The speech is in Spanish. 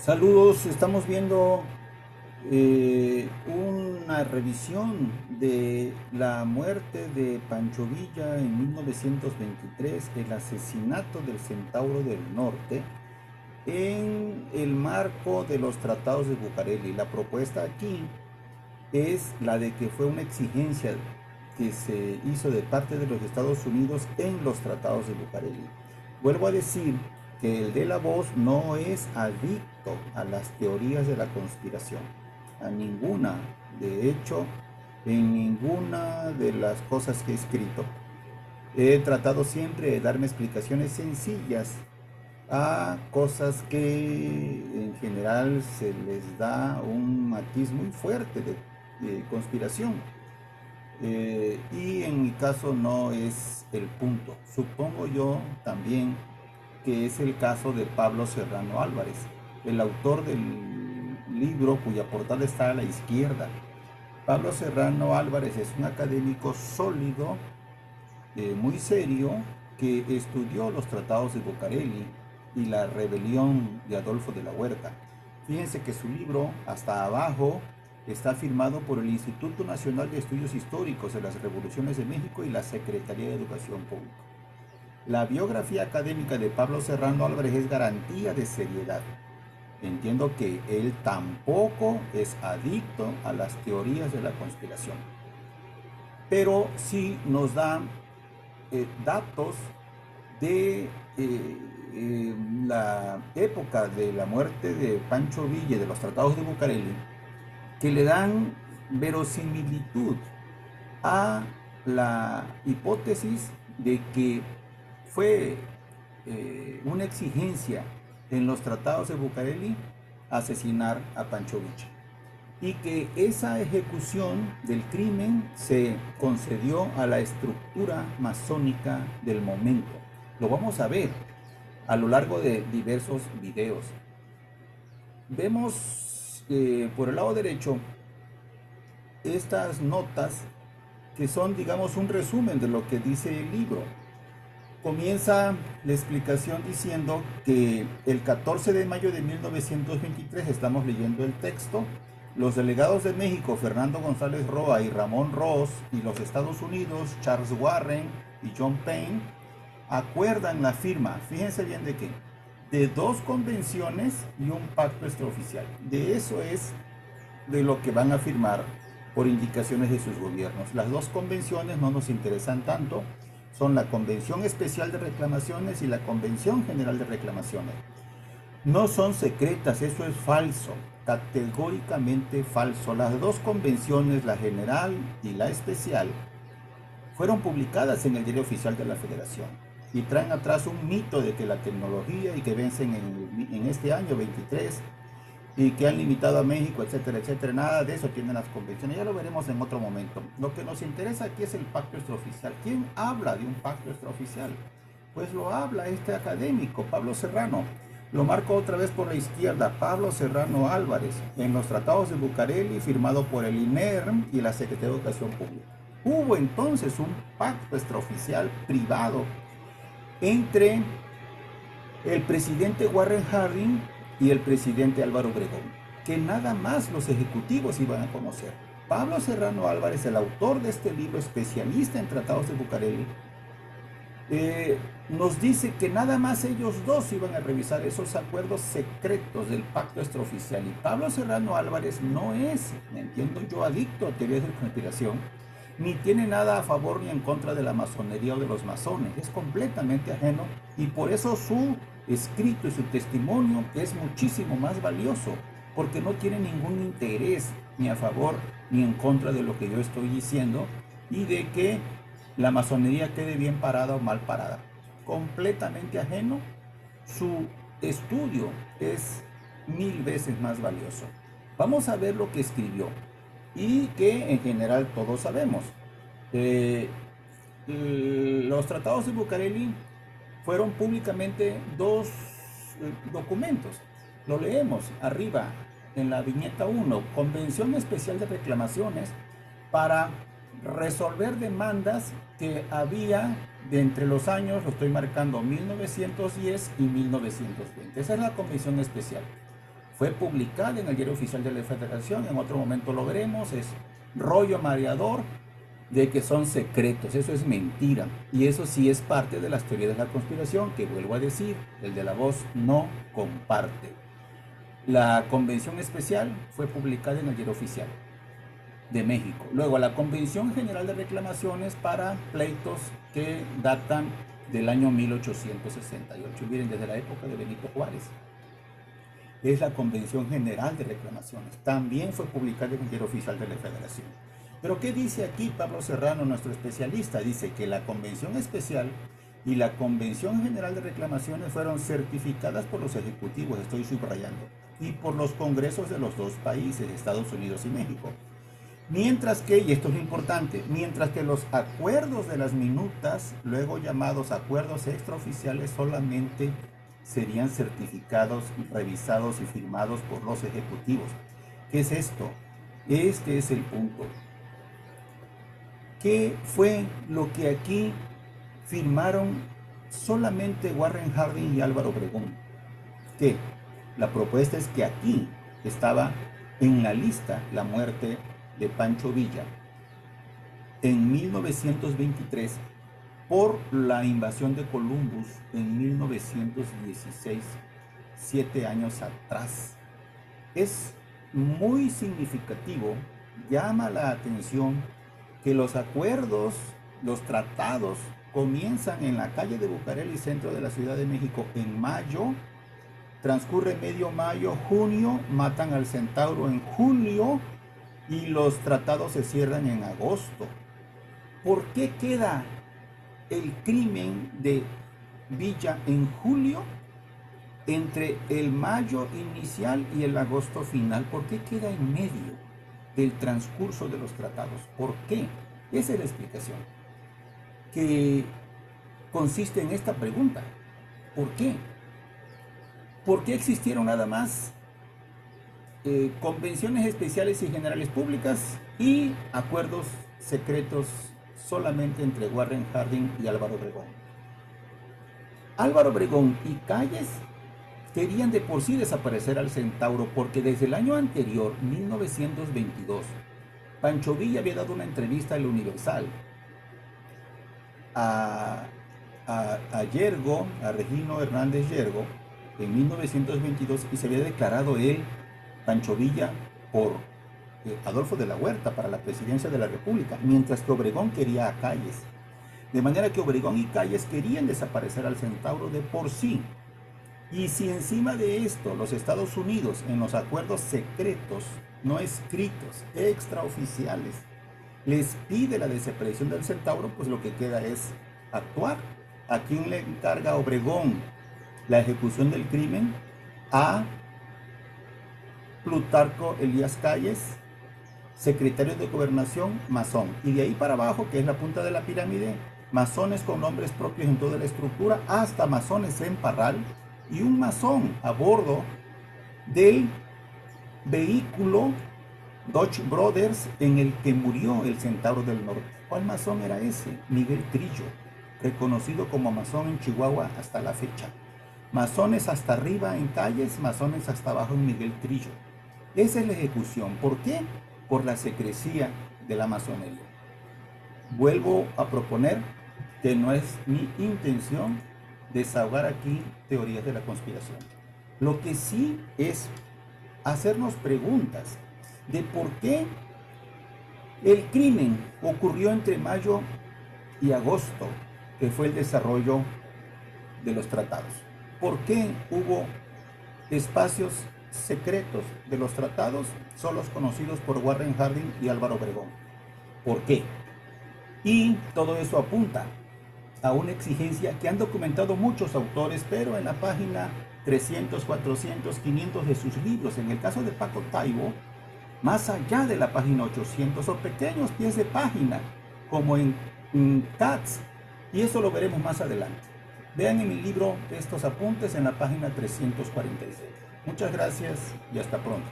Saludos, estamos viendo una revisión de la muerte de Pancho Villa en 1923, el asesinato del Centauro del Norte, en el marco de los tratados de Bucareli. La propuesta aquí es la de que fue una exigencia que se hizo de parte de los Estados Unidos en los tratados de Bucareli. Vuelvo a decir que el de la voz no es adicto a las teorías de la conspiración, a ninguna. De hecho, en ninguna de las cosas que he escrito he tratado siempre de darme explicaciones sencillas a cosas que en general se les da un matiz muy fuerte de conspiración. Y en mi caso no es el punto. Supongo yo también que es el caso de Pablo Serrano Álvarez, el autor del libro cuya portada está a la izquierda. Pablo Serrano Álvarez es un académico sólido, muy serio, que estudió los tratados de Bucareli y la rebelión de Adolfo de la Huerta. Fíjense que su libro, hasta abajo, está firmado por el Instituto Nacional de Estudios Históricos de las Revoluciones de México y la Secretaría de Educación Pública. La biografía académica de Pablo Serrano Álvarez es garantía de seriedad. Entiendo que él tampoco es adicto a las teorías de la conspiración, pero sí nos da datos de la época de la muerte de Pancho Villa, de los tratados de Bucareli, que le dan verosimilitud a la hipótesis de que fue una exigencia en los tratados de Bucareli asesinar a Pancho Villa, y que esa ejecución del crimen se concedió a la estructura masónica del momento. Lo vamos a ver a lo largo de diversos videos. Vemos por el lado derecho estas notas que son, digamos, un resumen de lo que dice el libro. Comienza la explicación diciendo que el 14 de mayo de 1923, estamos leyendo el texto, los delegados de México, Fernando González Roa y Ramón Ross, y los Estados Unidos, Charles Warren y John Payne, acuerdan la firma, fíjense bien de qué, de dos convenciones y un pacto extraoficial. De eso es de lo que van a firmar por indicaciones de sus gobiernos. Las dos convenciones no nos interesan tanto, son la Convención Especial de Reclamaciones y la Convención General de Reclamaciones. No son secretas, eso es falso, categóricamente falso. Las dos convenciones, la general y la especial, fueron publicadas en el Diario Oficial de la Federación y traen atrás un mito de que la tecnología y que vencen en este año 23 y que han limitado a México, etcétera, etcétera. Nada de eso tienen las convenciones, ya lo veremos en otro momento. Lo que nos interesa aquí es el pacto extraoficial. ¿Quién habla de un pacto extraoficial? Pues lo habla este académico, Pablo Serrano. Lo marco otra vez por la izquierda, Pablo Serrano Álvarez, en los tratados de Bucareli, firmado por el INERM y la Secretaría de Educación Pública. Hubo entonces un pacto extraoficial privado entre el presidente Warren Harding y el presidente Álvaro Obregón, que nada más los ejecutivos iban a conocer. Pablo Serrano Álvarez, el autor de este libro, especialista en tratados de Bucareli, nos dice que nada más ellos dos iban a revisar esos acuerdos secretos del pacto extraoficial. Y Pablo Serrano Álvarez no es, me entiendo yo, adicto a teorías de conspiración, ni tiene nada a favor ni en contra de la masonería o de los masones. Es completamente ajeno, y por eso su escrito y su testimonio es muchísimo más valioso, porque no tiene ningún interés ni a favor ni en contra de lo que yo estoy diciendo y de que la masonería quede bien parada o mal parada. Completamente ajeno. Su estudio es 1000 veces más valioso. Vamos a ver lo que escribió y que en general todos sabemos. Los tratados de Bucareli fueron públicamente dos documentos. Lo leemos arriba en la viñeta 1, Convención Especial de Reclamaciones para resolver demandas que había de entre los años, lo estoy marcando, 1910 y 1920. Esa es la Convención Especial. fue publicada en el Diario Oficial de la Federación, en otro momento lo veremos, es rollo mareador de que son secretos. Eso es mentira, y eso sí es parte de las teorías de la conspiración, que vuelvo a decir, el de la voz no comparte. La convención especial fue publicada en el Diario Oficial de México. Luego la Convención General de Reclamaciones para pleitos que datan del año 1868. Miren, desde la época de Benito Juárez. Es la Convención General de Reclamaciones. También fue publicada en el Diario Oficial de la Federación. Pero ¿qué dice aquí Pablo Serrano, nuestro especialista? Dice que la Convención Especial y la Convención General de Reclamaciones fueron certificadas por los ejecutivos, estoy subrayando, y por los congresos de los dos países, Estados Unidos y México. Mientras que, y esto es importante, mientras que los acuerdos de las minutas, luego llamados acuerdos extraoficiales, solamente serían certificados, revisados y firmados por los ejecutivos. ¿Qué es esto? Este es el punto. ¿Qué fue lo que aquí firmaron solamente Warren Harding y Álvaro Obregón? Que la propuesta es que aquí estaba en la lista la muerte de Pancho Villa en 1923 por la invasión de Columbus en 1916, 7 años atrás. Es muy significativo, llama la atención que los acuerdos, los tratados comienzan en la calle de Bucareli, centro de la Ciudad de México, en mayo, transcurre medio mayo, junio, matan al Centauro en julio y los tratados se cierran en agosto. ¿Por qué queda el crimen de Villa en julio entre el mayo inicial y el agosto final? ¿Por qué queda en medio del transcurso de los tratados? ¿Por qué? Esa es la explicación, que consiste en esta pregunta. ¿Por qué? ¿Por qué existieron nada más convenciones especiales y generales públicas y acuerdos secretos solamente entre Warren Harding y Álvaro Obregón? Álvaro Obregón y Calles querían de por sí desaparecer al Centauro porque desde el año anterior, 1922, Pancho Villa había dado una entrevista al Universal a Yergo, a Regino Hernández Yergo, en 1922, y se había declarado él, Pancho Villa, por Adolfo de la Huerta para la presidencia de la República, mientras que Obregón quería a Calles. De manera que Obregón y Calles querían desaparecer al Centauro de por sí. Y si encima de esto los Estados Unidos, en los acuerdos secretos, no escritos, extraoficiales, les pide la desaparición del Centauro, pues lo que queda es actuar. ¿A quién le encarga Obregón la ejecución del crimen? A Plutarco Elías Calles, secretario de Gobernación, masón. Y de ahí para abajo, que es la punta de la pirámide, masones con nombres propios en toda la estructura, hasta masones en Parral, y un masón a bordo del vehículo Dodge Brothers en el que murió el Centauro del Norte. ¿Cuál masón era ese? Miguel Trillo, reconocido como masón en Chihuahua hasta la fecha. Masones hasta arriba en Calles, masones hasta abajo en Miguel Trillo. Esa es la ejecución. ¿Por qué? Por la secrecía de la masonería. Vuelvo a proponer que no es mi intención desahogar aquí teorías de la conspiración. Lo que sí es hacernos preguntas de por qué el crimen ocurrió entre mayo y agosto, que fue el desarrollo de los tratados. ¿Por qué hubo espacios secretos de los tratados, solos conocidos por Warren Harding y Álvaro Obregón? ¿Por qué? Y todo eso apunta a una exigencia que han documentado muchos autores, pero en la página 300, 400, 500 de sus libros. En el caso de Paco Taibo, más allá de la página 800 o pequeños pies de página, como en CATS, y eso lo veremos más adelante. Vean en mi libro estos apuntes en la página 346. Muchas gracias y hasta pronto.